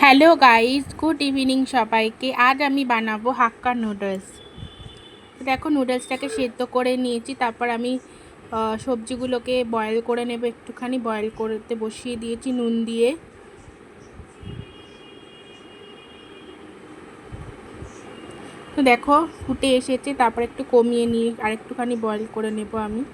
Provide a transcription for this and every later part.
Hello guys, good evening সবাইকে। আজ আমি বানাবো হাক্কা নুডলস। দেখো, নুডলসটাকে সেদ্ধ করে নিয়েছি। তারপর আমি সবজিগুলোকে বয়েল করে নেব। একটুখানি বয়েল করতে বসিয়ে দিয়েছি নুন দিয়ে। তো দেখো, ফুটে এসেছে। তারপর একটু কমিয়ে নিয়ে আর একটুখানি বয়েল করে নেব আমি।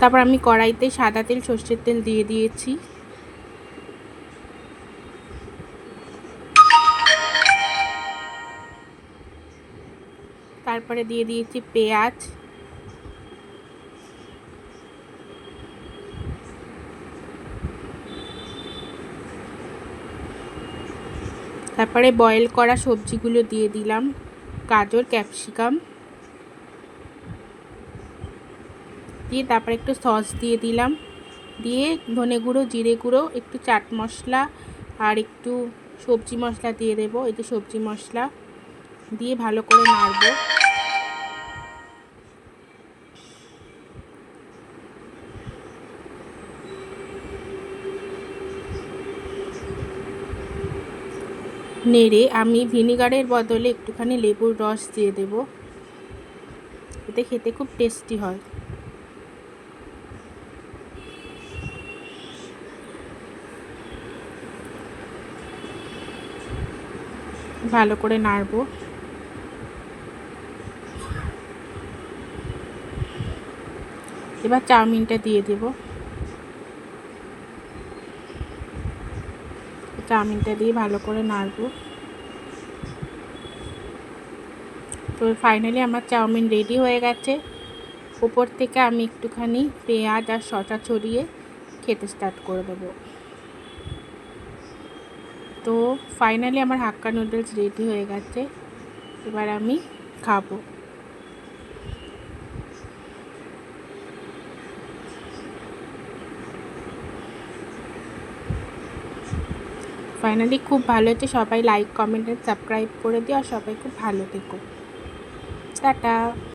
তারপর আমি কড়াইতে সাদা তেল, সর্ষের তেল দিয়ে দিয়েছি। তারপরে দিয়ে দিয়েছি পেঁয়াজ, তারপরে বয়েল করা সবজিগুলো দিয়ে দিলাম, গাজর, ক্যাপসিকাম দিয়ে তারপরে একটু সস দিয়ে দিলাম, দিয়ে ধনে গুঁড়ো, জিরে গুঁড়ো, একটু চাট মশলা আর একটু সবজি মশলা দিয়ে দেবো। এই যে সবজি মশলা দিয়ে ভালো করে নাড়ব। নেড়ে আমি ভিনিগারের বদলে একটুখানি লেবুর রস দিয়ে দেব। এতে খেতে খুব টেস্টি হয়। ভালো করে নাড়ব। এবার চাউমিনটা দিয়ে দেব। চাউমিনটা দিয়ে ভালো করে নাড়ব। তো ফাইনালি আমার চাউমিন রেডি হয়ে গেছে। উপর থেকে আমি একটুখানি পেঁয়াজ আর শসা ছড়িয়ে খেতে স্টার্ট করে দেবো। তো ফাইনালি আমার হাক্কা নুডলস রেডি হয়ে গেছে। এবার আমি খাবো। ফাইনালি খুব ভালো হচ্ছে। সবাই লাইক, কমেন্ট আর সাবস্ক্রাইব করে দিও। আর সবাই খুব ভালো থেকো। টাটা।